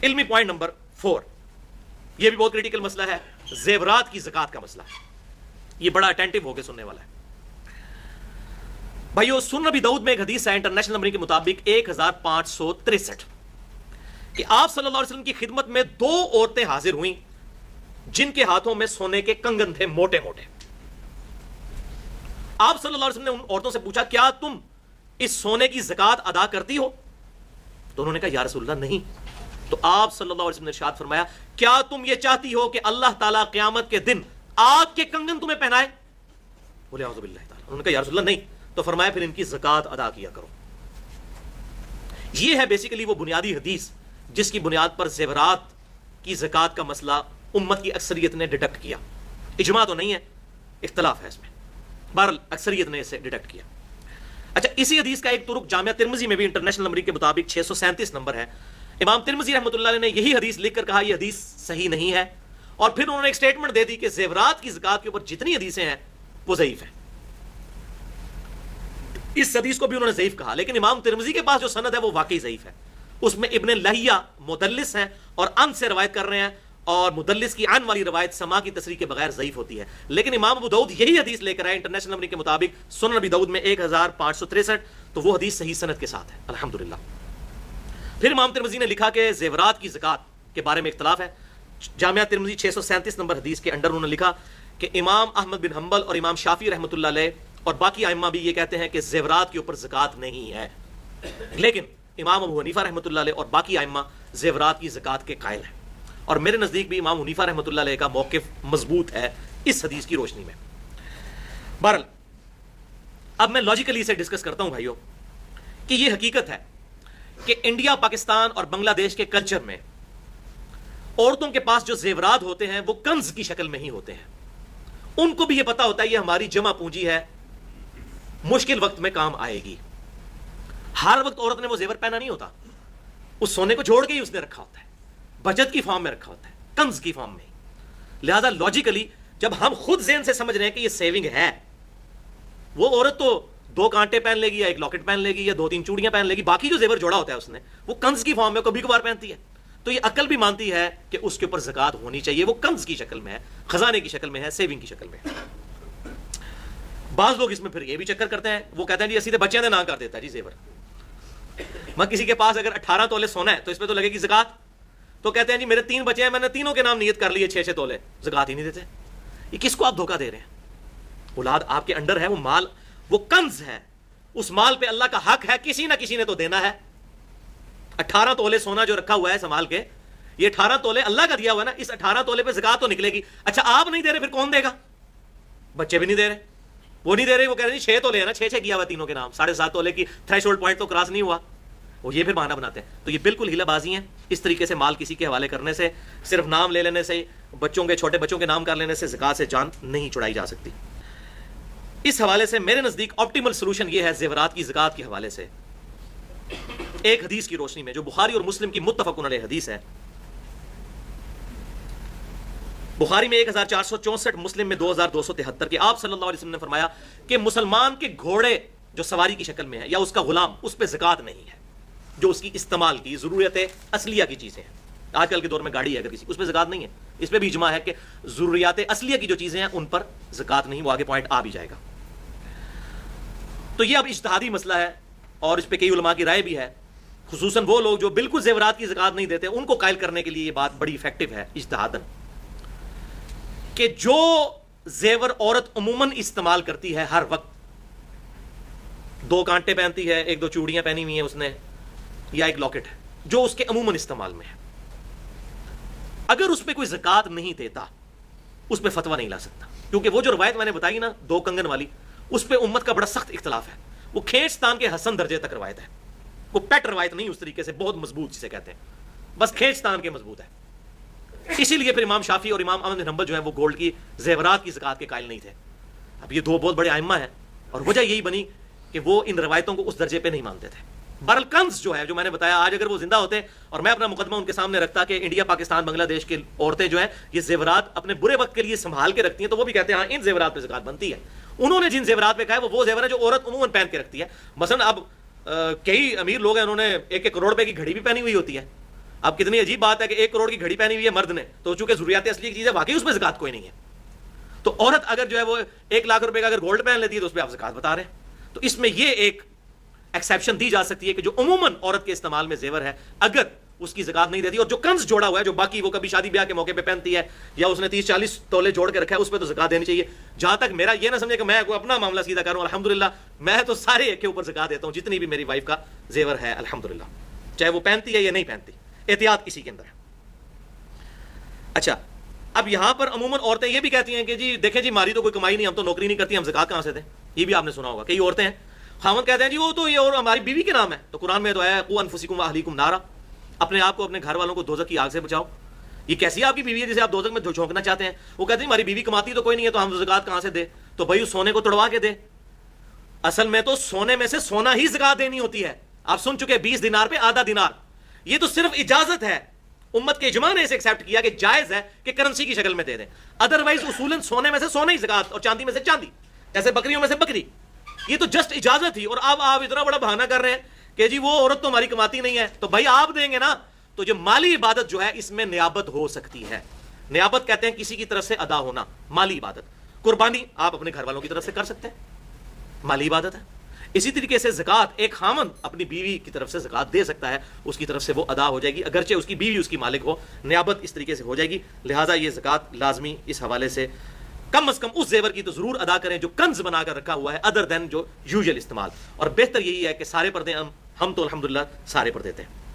علمی point number 4، یہ بھی بہت کریٹیکل مسئلہ ہے، زیورات کی زکات کا مسئلہ ہے. یہ بڑا اٹینٹو ہو کے سننے والا ہے. بھائیو، سنن ابی داؤد میں ایک حدیث ہے انٹرنیشنل نمبر کے مطابق 1563 کہ آپ صلی اللہ علیہ وسلم کی خدمت میں 2 عورتیں حاضر ہوئیں جن کے ہاتھوں میں سونے کے کنگن تھے موٹے موٹے. آپ صلی اللہ علیہ وسلم نے ان عورتوں سے پوچھا کیا تم اس سونے کی زکات ادا کرتی ہو؟ تو انہوں نے کہا یا رسول اللہ نہیں. تو آپ صلی اللہ علیہ وسلم نے ارشاد فرمایا کیا تم یہ چاہتی ہو کہ اللہ تعالیٰ قیامت کے دن آگ کے کنگن تمہیں پہنائے؟ بولے اعوذ باللہ تعالیٰ. انہوں نے کہا یا رسول اللہ نہیں. تو فرمایا پھر ان کی زکات ادا کیا کرو. یہ ہے بیسیکلی وہ بنیادی حدیث جس کی بنیاد پر زیورات کی زکات کا مسئلہ امت کی اکثریت نے ڈیڈکٹ کیا. اجماع تو نہیں ہے، اختلاف ہے اس میں، بہرحال اکثریت نے اسے ڈیڈکٹ کیا. اچھا، اسی حدیث کا ایک طرق جامعہ ترمذی میں بھی انٹرنیشنل نمبر کے مطابق 637 نمبر ہے. امام ترمذی رحمۃ اللہ علیہ نے یہی حدیث لکھ کر کہا یہ حدیث صحیح نہیں ہے، اور پھر انہوں نے ایک سٹیٹمنٹ دے دی کہ زیورات کی زکات کے اوپر جتنی حدیثیں ہیں وہ ضعیف ہیں. اس حدیث کو بھی انہوں نے ضعیف کہا، لیکن امام ترمذی کے پاس جو سند ہے وہ واقعی ضعیف ہے. اس میں ابن لہیہ مدلس ہیں اور ان سے روایت کر رہے ہیں، اور مدلس کی ان والی روایت سما کی تصریح کے بغیر ضعیف ہوتی ہے. لیکن امام ابو داؤد یہی حدیث لے کر آئے انٹرنیشنل نمبر کے مطابق سنن ابی داؤد میں 1563، تو وہ حدیث صحیح سند کے ساتھ ہے الحمدللہ. پھر امام ترمذی نے لکھا کہ زیورات کی زکات کے بارے میں اختلاف ہے. جامعہ ترمذی 637 نمبر حدیث کے انڈر انہوں نے لکھا کہ امام احمد بن حنبل اور امام شافعی رحمۃ اللہ علیہ اور باقی ائمہ بھی یہ کہتے ہیں کہ زیورات کے اوپر زکات نہیں ہے، لیکن امام ابو حنیفہ رحمۃ اللہ علیہ اور باقی ائمہ زیورات کی زکات کے قائل ہیں. اور میرے نزدیک بھی امام حنیفہ رحمۃ اللہ علیہ کا موقف مضبوط ہے اس حدیث کی روشنی میں. بہرحال اب میں لاجیکلی اسے ڈسکس کرتا ہوں بھائیوں کہ یہ حقیقت ہے کہ انڈیا، پاکستان اور بنگلہ دیش کے کلچر میں عورتوں کے پاس جو زیورات ہوتے ہیں وہ کنز کی شکل میں ہی ہوتے ہیں. ان کو بھی یہ پتا ہوتا ہے یہ ہماری جمع پونجی ہے، مشکل وقت میں کام آئے گی. ہر وقت عورت نے وہ زیور پہنا نہیں ہوتا، اس سونے کو جوڑ کے ہی اس نے رکھا ہوتا ہے، بچت کی فارم میں رکھا ہوتا ہے، کنز کی فارم میں. لہذا لاجیکلی جب ہم خود ذہن سے سمجھ رہے ہیں کہ یہ سیونگ ہے، وہ عورت تو 2 کانٹے پہن لے گی یا 1 لاکٹ پہن لے گی یا 2-3 چوڑیاں پہن لے گی، باقی جو زیور جوڑا ہوتا ہے اس نے وہ کنز کی فارم میں کبھی کبھار پہنتی ہے. تو یہ عقل بھی مانتی ہے کہ اس کے اوپر زکات ہونی چاہیے، وہ کنز کی شکل میں ہے، خزانے کی شکل میں ہے، سیونگ کی شکل میں ہے. بعض لوگ اس میں پھر یہ بھی چکر کرتے ہیں، وہ کہتے ہیں جی سیدھے بچے نے نہ کر دیتا ہے جی زیور. میں کسی کے پاس اگر 18 تولے سونا ہے تو اس پہ تو لگے گی زکات، تو کہتے ہیں جی میرے 3 بچے ہیں، میں نے تینوں کے نام نیت کر لیے 6-6 تولے، زکات ہی نہیں دیتے. یہ کس کو آپ دھوکہ دے رہے ہیں؟ اولاد آپ کے انڈر ہے، وہ مال وہ کنز ہے، اس مال پہ اللہ کا حق ہے، کسی نہ کسی نے تو دینا ہے. 18 تولے سونا جو رکھا ہوا ہے سنبھال کے، یہ 18 تولے اللہ کا دیا ہوا ہے نا، اس 18 تولے پہ زکات تو نکلے گی. اچھا آپ نہیں دے رہے پھر کون دے گا؟ بچے بھی نہیں دے رہے، وہ نہیں دے رہے، وہ کہہ رہے ہیں 6 تولے ہیں نا، 6 کیا ہوا تینوں کے نام، 7.5 تولے کی تھریشولڈ پوائنٹ تو کراس نہیں ہوا، وہ یہ پھر بہانہ بناتے ہیں. تو یہ بالکل ہیلا بازی ہیں. اس طریقے سے مال کسی کے حوالے کرنے سے، صرف نام لے لینے سے، بچوں کے چھوٹے بچوں کے نام کر لینے سے زکات سے جان نہیں چھڑائی جا سکتی. اس حوالے سے میرے نزدیک آپٹیمل سولوشن یہ ہے زیورات کی زکات کے حوالے سے ایک حدیث کی روشنی میں جو بخاری اور مسلم کی متفق علیہ حدیث ہے. بخاری میں 1464، مسلم میں 2273 کہ آپ صلی اللہ علیہ وسلم نے فرمایا کہ مسلمان کے گھوڑے جو سواری کی شکل میں ہے یا اس کا غلام، اس پہ زکات نہیں ہے، جو اس کی استعمال کی ضرورت اصلیہ کی چیزیں ہیں. آج کل کے دور میں گاڑی ہے اگر کسی، اس پہ زکات نہیں ہے. اس پہ بھی اجماع ہے کہ ضروریات اصلیہ کی جو چیزیں ہیں ان پر زکات نہیں. وہ آگے پوائنٹ آ بھی جائے گا. تو یہ اب اجتہادی مسئلہ ہے اور اس پہ کئی علماء کی رائے بھی ہے، خصوصاً وہ لوگ جو بالکل زیورات کی زکات نہیں دیتے ان کو قائل کرنے کے لیے یہ بات بڑی افیکٹو ہے اجتہاداً، کہ جو زیور عورت عموماً استعمال کرتی ہے ہر وقت، 2 کانٹے پہنتی ہے، 1-2 چوڑیاں پہنی ہوئی ہیں اس نے، یا 1 لاکٹ ہے، جو اس کے عموماً استعمال میں ہے، اگر اس پہ کوئی زکات نہیں دیتا اس پہ فتویٰ نہیں لا سکتا. کیونکہ وہ جو روایت میں نے بتائی نا 2 کنگن والی، اس پہ امت کا بڑا سخت اختلاف ہے. وہ کھینچتان کے حسن درجے تک روایت ہے، وہ پیٹ روایت نہیں، اس طریقے سے بہت مضبوط جسے کہتے ہیں، بس کھینچتان کے مضبوط ہے. اسی لیے پھر امام شافعی اور امام احمد بن حنبل جو ہیں وہ گولڈ کی زیورات کی زکات کے قائل نہیں تھے. اب یہ 2 بہت بڑے ائمہ ہیں اور وجہ یہی بنی کہ وہ ان روایتوں کو اس درجے پہ نہیں مانتے تھے. بہرحال کنز جو ہے، جو میں نے بتایا، آج اگر وہ زندہ ہوتے اور میں اپنا مقدمہ ان کے سامنے رکھتا کہ انڈیا، پاکستان، بنگلہ دیش کی عورتیں جو ہیں یہ زیورات اپنے برے وقت کے لیے سنبھال کے رکھتی ہیں، تو وہ بھی کہتے ہیں ہاں ان زیورات پہ زکات بنتی ہے. انہوں نے جن زیورات پہ کہا ہے وہ زیور ہے جو عورت عموماً پہن کے رکھتی ہے. مثلا اب کئی امیر لوگ ہیں، انہوں نے 1-1 کروڑ روپے کی گھڑی بھی پہنی ہوئی ہوتی ہے، اب کتنی عجیب بات ہے کہ 1 کروڑ کی گھڑی پہنی ہوئی ہے مرد نے، تو چونکہ ضروریات اصلی کی چیز ہے واقعی اس میں زکات کوئی نہیں ہے. تو عورت اگر جو ہے وہ 1 لاکھ روپے کا اگر گولڈ پہن لیتی ہے تو اس پہ آپ زکات بتا رہے ہیں. تو اس میں یہ ایک ایکسیپشن دی جا سکتی ہے کہ جو عموماً عورت کے استعمال میں زیور ہے اگر اس کی زکات نہیں دیتی، اور جو کنز جوڑا ہوا ہے جو باقی وہ کبھی شادی بیاہ کے موقع پہ پہنتی ہے یا اس نے 30-40 تولے جوڑ کے رکھا ہے، اس پہ تو زکات دینی چاہیے. جہاں تک میرا یہ نہ سمجھے کہ میں کوئی اپنا معاملہ سیدھا کروں، الحمدللہ میں تو سارے ایک کے اوپر زکات دیتا ہوں جتنی بھی میری وائف کا زیور ہے الحمدللہ، چاہے وہ پہنتی ہے یا نہیں پہنتی، احتیاط اسی کے اندر ہے. اچھا اب یہاں پر عموماً عورتیں یہ بھی کہتی ہیں کہ جی دیکھیں جی ہماری تو کوئی کمائی نہیں، ہم تو نوکری نہیں کرتی، ہم زکات کہاں سے دیں؟ یہ بھی آپ نے سنا ہوگا. کئی عورتیں ہیں، خاوند کہتے ہیں جی وہ تو یہ اور ہماری بیوی کے نام ہے، تو قرآن میں تو ہے قوا انفسکم واہلیکم نارا، اپنے آپ کو اپنے گھر والوں کو دوزخ کی آگ سے بچاؤ. یہ کیسی آپ کی بیوی ہے جسے آپ دوزخ میں جھونکنا چاہتے ہیں؟ وہ کہتے ہیں ہماری بیوی کماتی تو کوئی نہیں ہے تو ہم زکات کہاں سے دے؟ تو بھائی اس سونے کو توڑوا کے دے. اصل میں تو سونے میں سے سونا ہی زکات دینی ہوتی ہے. آپ سن چکے 20 دینار پہ آدھا دینار، یہ تو صرف اجازت ہے، امت کے اجماع نے اسے ایکسیپٹ کیا کہ جائز ہے کہ کرنسی کی شکل میں دے دیں. ادروائز اصولاً سونے میں سے سونا ہی زکات اور چاندی میں سے چاندی، جیسے بکریوں میں سے بکری. یہ تو جسٹ اجازت تھی. اور اب آپ اتنا بڑا بہانہ کر رہے ہیں کہ جی وہ عورت تو ہماری کماتی نہیں ہے، تو بھائی آپ دیں گے نا. تو جو مالی عبادت جو ہے اس میں نیابت ہو سکتی ہے. نیابت کہتے ہیں کسی کی طرف سے ادا ہونا، مالی عبادت. قربانی آپ اپنے گھر والوں کی طرف سے کر سکتے ہیں، مالی عبادت ہے. اسی طریقے سے زکات ایک خامند اپنی بیوی کی طرف سے زکات دے سکتا ہے، اس کی طرف سے وہ ادا ہو جائے گی اگرچہ اس کی بیوی اس کی مالک ہو. نیابت اس طریقے سے ہو جائے گی. لہٰذا یہ زکات لازمی اس حوالے سے کم از کم اس زیور کی تو ضرور ادا کریں جو کنز بنا کر رکھا ہوا ہے ادر دین جو یوزل استعمال. اور بہتر یہی ہے کہ سارے پردے ہم تو الحمدللہ سارے پردے دیتے ہیں.